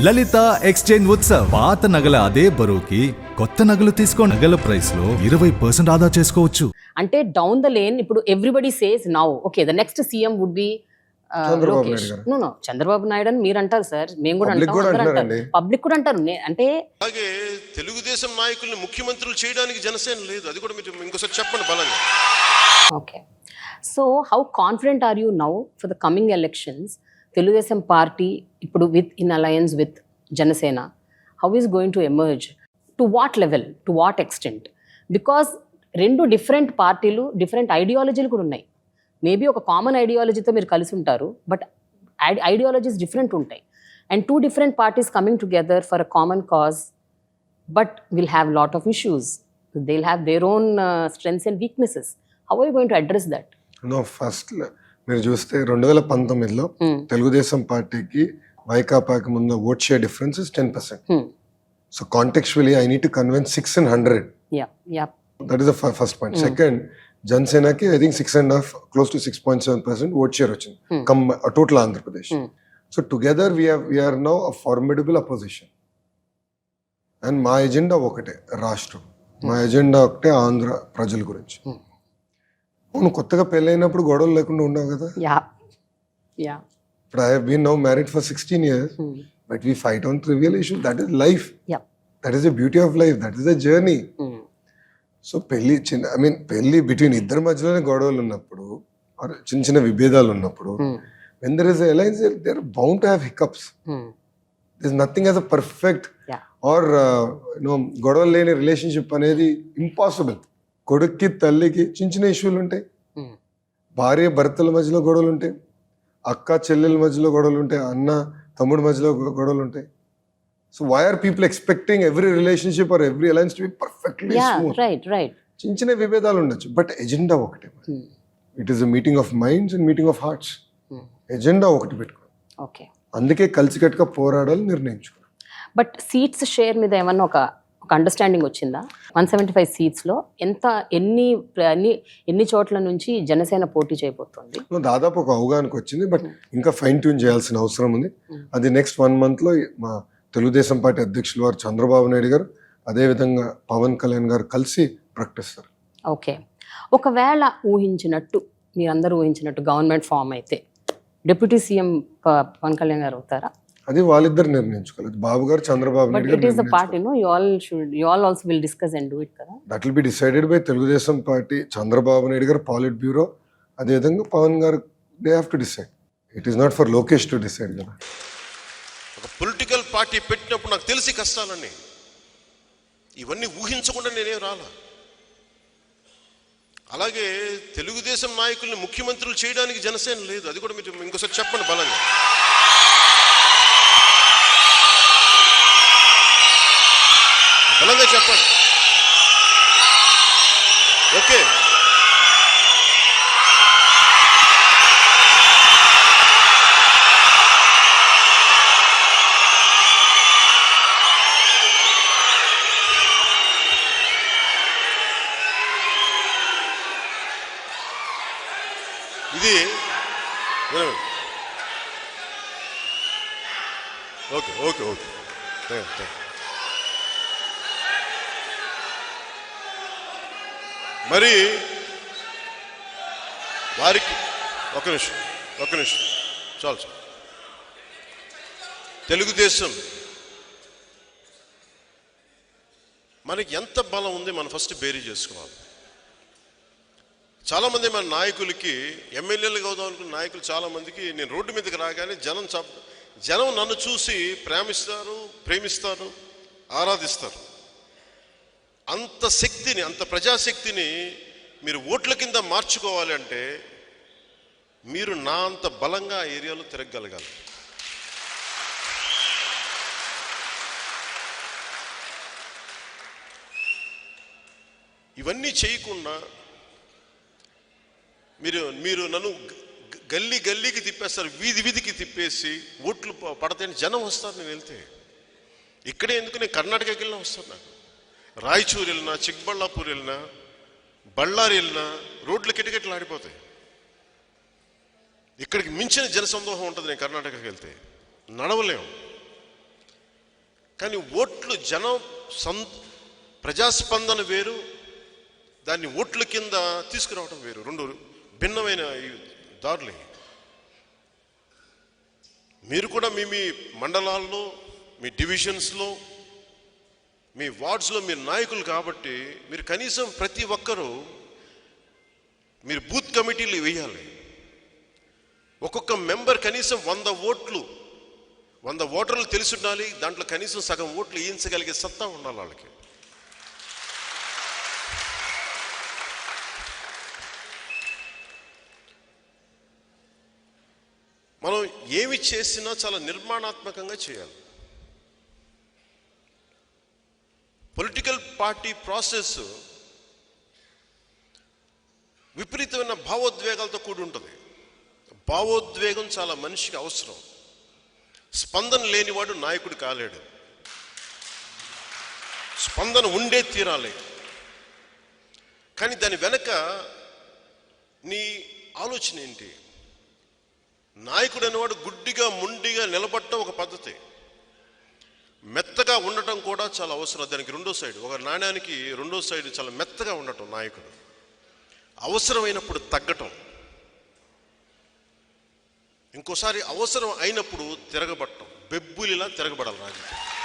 లలిత exchange Utsav. పాత నగల అదే బరువుకి కొత్త నగలు తీసుకో. నగల ప్రైస్ లో 20% ఆదా చేసుకోవచ్చు. అంటే డౌన్ ద లేన్ ఇప్పుడు everybody says now okay the next CM would be Lokesh. No Chandrababu Naidu అని మీరు అంటారు సార్, మేము కూడా అంటాం, పబ్లిక్ కూడా అంటారు. అంటే అలాగే తెలుగుదేశం నాయకుల్ని ముఖ్యమంత్రులు చేయడానికి జనసేన లేదు, అది కూడా మీరు ఇంకోసారి చెప్పండి బలంగా. Okay, so how confident are you now for the coming elections? Telugu Desam party ఇప్పుడు with in alliance with Jana Sena, how is going to emerge? To what level, to what extent? Because రెండు డిఫరెంట్ పార్టీలు, డిఫరెంట్ ఐడియాలజీలు కూడా ఉన్నాయి. మేబీ ఒక common ఐడియాలజీతో మీరు కలిసి ఉంటారు, బట్ ఐడియాలజీస్ డిఫరెంట్ ఉంటాయి. And two different parties coming together for a common cause, but will have lot of issues. They will have their own strengths and weaknesses. How are you going to address that? No, first మీరు చూస్తే 2019లో తెలుగుదేశం పార్టీకి వైకాపాకి ముందు vote share difference is 10%. So contextually I need to convince 6 and 100. That is the first point. Second, జనసేనకి I think 6.5 close to 6.7% vote share వచ్చింది total Andhra Pradesh. So together we are now a formidable opposition. And మా agenda ఒకటే, రాష్ట్రం. మా agenda ఒకటే, ఆంధ్ర ప్రజల గురించి. అవును, కొత్తగా పెళ్ళైనప్పుడు గొడవలు లేకుండా ఉన్నావు కదా. ఇప్పుడు I have been now married for 16 years, but we fight on trivial issues. That is life, that is the beauty of life, that is the journey. So పెళ్లి బిట్వీన్ ఇద్దరి మధ్యలోనే గొడవలు ఉన్నప్పుడు, చిన్న చిన్న విభేదాలు ఉన్నప్పుడు, when there is a alliance, they are bound to have hiccups. There is nothing as a perfect or గొడవలు లేని రిలేషన్షిప్ అనేది ఇంపాసిబుల్. కొడుక్కి తల్లికి చిన్న చిన్న ఇష్యూలు ఉంటాయి, భార్య భర్తల మధ్యలో గొడవలు ఉంటాయి, అక్క చెల్లెల మధ్యలో గొడవలు ఉంటాయి, అన్న తమ్ముడి మధ్యలో గొడవలు ఉంటాయి. So why are people expecting every relationship or every alliance to be perfectly smooth? చిన్న చిన్న విభేదాలు ఉండొచ్చు, బట్ ఎజెండా ఒకటే. It is a meeting of minds and meeting of hearts. Agenda ఒకటి పెట్టుకో, అందుకే కలిసికట్టుగా పోరాడాలి నిర్ణయించుకో. బట్ సీట్స్ షేర్ మీద ఏమన్నా ఒక అండర్స్టాండింగ్ వచ్చిందా? 175 సీట్స్లో ఎన్ని చోట్ల నుంచి జనసేన పోటీ చేయబోతోంది? దాదాపు ఒక అవగాహనకు వచ్చింది, బట్ ఇంకా ఫైన్ ట్యూన్ చేయాల్సిన అవసరం ఉంది. అది నెక్స్ట్ 1 month లో మా తెలుగుదేశం పార్టీ అధ్యక్షులు వారు చంద్రబాబు నాయుడు గారు, అదేవిధంగా పవన్ కళ్యాణ్ గారు కలిసి ప్రకటిస్తారు. ఓకే, ఒకవేళ ఊహించినట్టు, మీరందరూ ఊహించినట్టు గవర్నమెంట్ ఫామ్ అయితే డిప్యూటీ సీఎం పవన్ కళ్యాణ్ గారు అవుతారా? అది వాళ్ళిద్దరు నిర్ణయించుకోలేదు, బాబు గారు చంద్రబాబు నాయుడు గారు. But it is the party, no? You all also will discuss and do it, కదా? That will be decided by Telugu Desam party, Chandrababu Naidu గారు, పాలిట్ బ్యూరో, అదేవిధంగా పవన్ గారు. They have to decide. It is not for Lokesh to decide కదా. ఒక political party పెట్టినప్పుడు నాకు తెలిసి కష్టాలన్నీ, ఇవన్నీ ఊహించకుండా నేనేం రాలా. అలాగే తెలుగుదేశం నాయకుల్ని ముఖ్యమంత్రులు చేయడానికి జనసేన లేదు, అది కూడా మీరు ఇంకోసారి చెప్పండి బలంగా. బలంగా చెప్పండి. ఓకే, ఇది ఓకే ఓకే ఓకే మరి వారికి ఒక నిమిషం చాలు. తెలుగుదేశం మనకి ఎంత బలం ఉంది మనం ఫస్ట్ బేరీ చేసుకోవాలి. చాలామంది మన నాయకులకి, ఎమ్మెల్యేలుగా అవుదాం అనుకున్న నాయకులు చాలామందికి నేను రోడ్డు మీదకి రాగానే జనం నన్ను చూసి ప్రేమిస్తారు, ఆరాధిస్తారు. అంత శక్తిని, అంత ప్రజాశక్తిని మీరు ఓట్ల కింద మార్చుకోవాలి అంటే మీరు నా అంత బలంగా ఆ ఏరియాలో తిరగగలగాలి. ఇవన్నీ చేయకుండా మీరు నన్ను గల్లీకి తిప్పేస్తారు, వీధికి తిప్పేసి ఓట్లు పడతాయని జనం వస్తారు. నేను వెళ్తే ఇక్కడే ఎందుకు, నేను కర్ణాటకకి వెళ్ళినా వస్తాను. నాకు రాయచూరు వెళ్ళినా, చిక్బళ్ళాపూర్ వెళ్ళినా, బళ్ళారి వెళ్ళినా రోడ్లు కిటకిటలు ఆడిపోతాయి. ఇక్కడికి మించిన జనసందోహం ఉంటుంది. నేను కర్ణాటకకి వెళ్తే నడవలేము. కానీ ఓట్లు జనం ప్రజాస్పందన వేరు, దాన్ని ఓట్ల కింద తీసుకురావడం వేరు. రెండు భిన్నమైన దారులే. మీరు కూడా మీ మీ మండలాల్లో, మీ డివిజన్స్లో, మీ వార్డ్స్లో మీరు నాయకులు కాబట్టి మీరు కనీసం ప్రతి ఒక్కరూ మీరు బూత్ కమిటీలు వేయాలి. ఒక్కొక్క మెంబర్ కనీసం 100 ఓటర్లు తెలిసి ఉండాలి. దాంట్లో కనీసం సగం ఓట్లు వేయించగలిగే సత్తా ఉండాలి వాళ్ళకి. మనం ఏమి చేసినా చాలా నిర్మాణాత్మకంగా చేయాలి. పొలిటికల్ పార్టీ ప్రాసెస్ విపరీతమైన భావోద్వేగాలతో కూడి ఉంటుంది. భావోద్వేగం చాలా మనిషికి అవసరం. స్పందన లేనివాడు నాయకుడు కాలేడు. స్పందన ఉండే తీరాలి. కానీ దాని వెనక నీ ఆలోచన ఏంటి? నాయకుడు అనేవాడు గుడ్డిగా ముండిగా నిలబడటం ఒక పద్ధతి, మెత్తగా ఉండటం కూడా చాలా అవసరం. దానికి రెండో సైడ్, ఒక నాణ్యానికి రెండో సైడ్ చాలా మెత్తగా ఉండటం. నాయకుడు అవసరమైనప్పుడు తగ్గటం, ఇంకోసారి అవసరం అయినప్పుడు తిరగబడటం. బెబ్బులిలా తిరగబడాలి రాజకీయం.